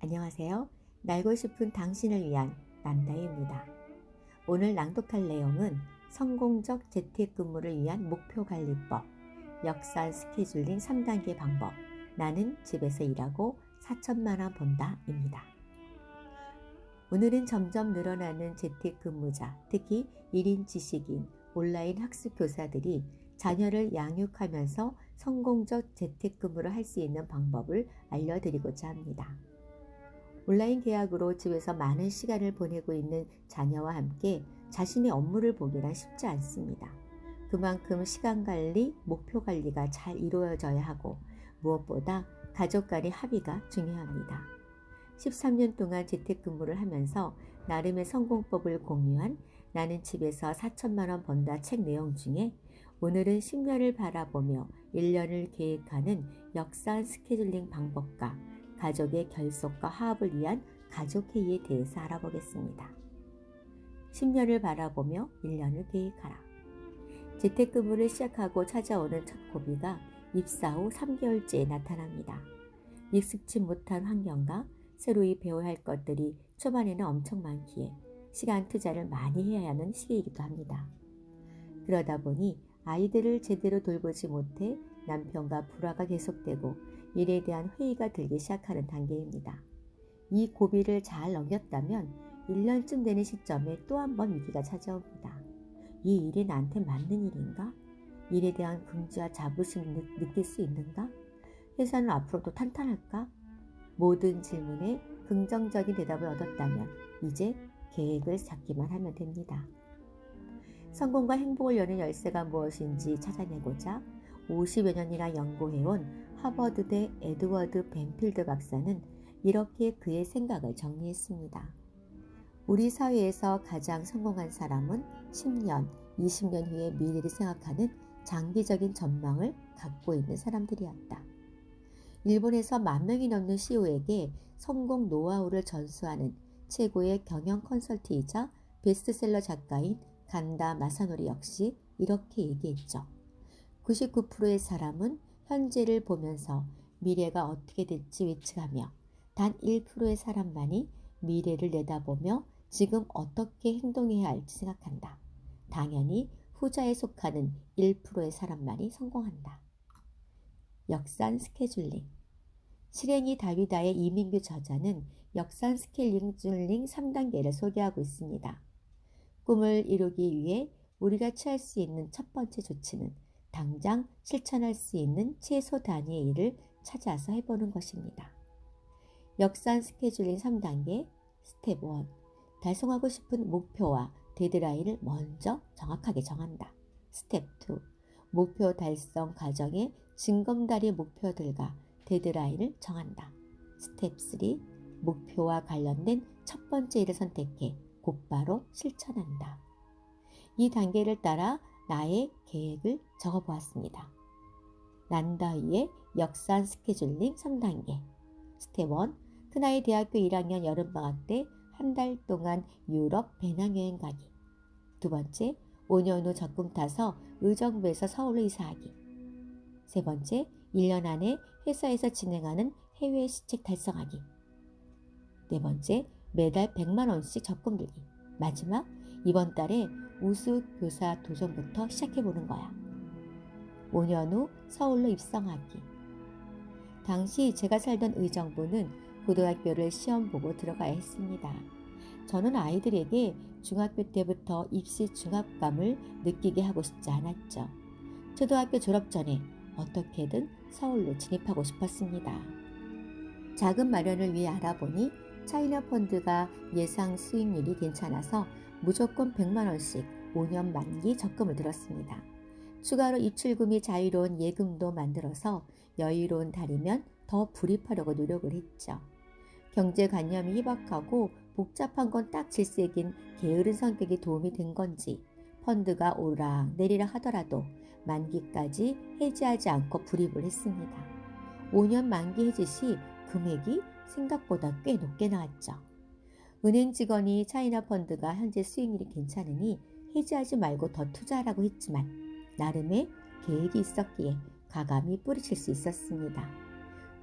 안녕하세요. 날고 싶은 당신을 위한 남다희입니다. 오늘 낭독할 내용은 성공적 재택근무를 위한 목표관리법, 역산 스케줄링 3단계 방법, 나는 집에서 일하고 4천만 원 번다입니다. 오늘은 점점 늘어나는 재택근무자, 특히 1인 지식인, 온라인 학습 교사들이 자녀를 양육하면서 성공적 재택근무를 할 수 있는 방법을 알려드리고자 합니다. 온라인 계약으로 집에서 많은 시간을 보내고 있는 자녀와 함께 자신의 업무를 보기란 쉽지 않습니다. 그만큼 시간 관리, 목표 관리가 잘 이루어져야 하고 무엇보다 가족 간의 합의가 중요합니다. 13년 동안 재택근무를 하면서 나름의 성공법을 공유한 나는 집에서 4천만 원 번다 책 내용 중에 오늘은 10년을 바라보며 1년을 계획하는 역산 스케줄링 방법과 가족의 결속과 화합을 위한 가족회의에 대해서 알아보겠습니다. 10년을 바라보며 1년을 계획하라. 재택근무를 시작하고 찾아오는 첫 고비가 입사 후 3개월째에 나타납니다. 익숙치 못한 환경과 새로이 배워야 할 것들이 초반에는 엄청 많기에 시간 투자를 많이 해야 하는 시기이기도 합니다. 그러다 보니 아이들을 제대로 돌보지 못해 남편과 불화가 계속되고 일에 대한 회의가 들기 시작하는 단계입니다. 이 고비를 잘 넘겼다면 1년쯤 되는 시점에 또 한 번 위기가 찾아옵니다. 이 일이 나한테 맞는 일인가? 일에 대한 긍지와 자부심을 느낄 수 있는가? 회사는 앞으로도 탄탄할까? 모든 질문에 긍정적인 대답을 얻었다면 이제 계획을 잡기만 하면 됩니다. 성공과 행복을 여는 열쇠가 무엇인지 찾아내고자 50여 년이나 연구해온 하버드대 에드워드 벤필드 박사는 이렇게 그의 생각을 정리했습니다. 우리 사회에서 가장 성공한 사람은 10년, 20년 후의 미래를 생각하는 장기적인 전망을 갖고 있는 사람들이었다. 일본에서 10,000명이 넘는 CEO에게 성공 노하우를 전수하는 최고의 경영 컨설트이자 베스트셀러 작가인 간다 마사노리 역시 이렇게 얘기했죠. 99%의 사람은 현재를 보면서 미래가 어떻게 될지 예측하며 단 1%의 사람만이 미래를 내다보며 지금 어떻게 행동해야 할지 생각한다. 당연히 후자에 속하는 1%의 사람만이 성공한다. 역산 스케줄링. 실행이 답이다의 이민규 저자는 역산 스케줄링 3단계를 소개하고 있습니다. 꿈을 이루기 위해 우리가 취할 수 있는 첫 번째 조치는 당장 실천할 수 있는 최소 단위의 일을 찾아서 해보는 것입니다. 역산 스케줄링 3단계 스텝 1. 달성하고 싶은 목표와 데드라인을 먼저 정확하게 정한다. 스텝 2. 목표 달성 과정의 징검다리 목표들과 데드라인을 정한다. 스텝 3. 목표와 관련된 첫 번째 일을 선택해 곧바로 실천한다. 이 단계를 따라 나의 계획을 적어보았습니다. 난다위의 역산 스케줄링 3단계. 스텝 1. 큰아이 대학교 1학년 여름방학 때 한 달 동안 유럽 배낭여행 가기. 두 번째, 5년 후 적금 타서 의정부에서 서울로 이사하기. 세 번째, 1년 안에 회사에서 진행하는 해외 시책 달성하기. 네 번째, 매달 100만 원씩 적금 들기. 마지막, 이번 달에 우수 교사 도전부터 시작해보는 거야. 5년 후 서울로 입성하기. 당시 제가 살던 의정부는 고등학교를 시험 보고 들어가야 했습니다. 저는 아이들에게 중학교 때부터 입시 중압감을 느끼게 하고 싶지 않았죠. 초등학교 졸업 전에 어떻게든 서울로 진입하고 싶었습니다. 자금 마련을 위해 알아보니 차이나 펀드가 예상 수익률이 괜찮아서 무조건 100만 원씩 5년 만기 적금을 들었습니다. 추가로 입출금이 자유로운 예금도 만들어서 여유로운 달이면 더 불입하려고 노력을 했죠. 경제관념이 희박하고 복잡한 건 딱 질색인 게으른 성격이 도움이 된 건지 펀드가 오르락 내리락 하더라도 만기까지 해지하지 않고 불입을 했습니다. 5년 만기 해지 시 금액이 생각보다 꽤 높게 나왔죠. 은행 직원이 차이나 펀드가 현재 수익률이 괜찮으니 해지하지 말고 더 투자하라고 했지만 나름의 계획이 있었기에 과감히 뿌리칠 수 있었습니다.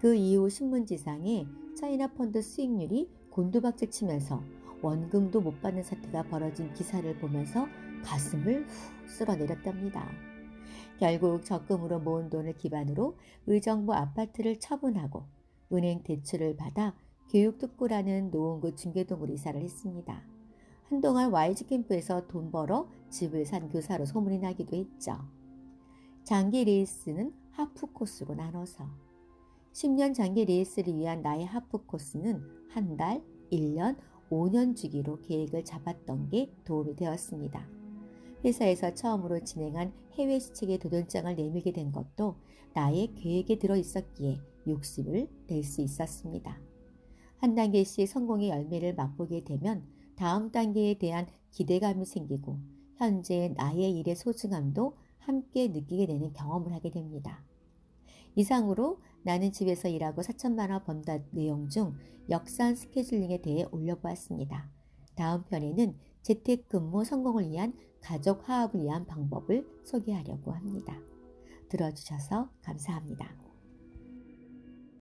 그 이후 신문지상에 차이나 펀드 수익률이 곤두박질 치면서 원금도 못 받는 사태가 벌어진 기사를 보면서 가슴을 후 쓸어내렸답니다. 결국 적금으로 모은 돈을 기반으로 의정부 아파트를 처분하고 은행 대출을 받아 교육특구라는 노원구 중계동으로 이사를 했습니다. 한동안 YG 캠프에서 돈 벌어 집을 산 교사로 소문이 나기도 했죠. 장기 레이스는 하프 코스로 나눠서 10년 장기 레이스를 위한 나의 하프 코스는 한 달, 1년, 5년 주기로 계획을 잡았던 게 도움이 되었습니다. 회사에서 처음으로 진행한 해외 시책의 도전장을 내밀게 된 것도 나의 계획에 들어 있었기에 욕심을 낼 수 있었습니다. 한 단계씩 성공의 열매를 맛보게 되면 다음 단계에 대한 기대감이 생기고 현재 나의 일의 소중함도 함께 느끼게 되는 경험을 하게 됩니다. 이상으로 나는 집에서 일하고 4천만 원 번다 내용 중 역산 스케줄링에 대해 올려보았습니다. 다음 편에는 재택근무 성공을 위한 가족 화합을 위한 방법을 소개하려고 합니다. 들어주셔서 감사합니다.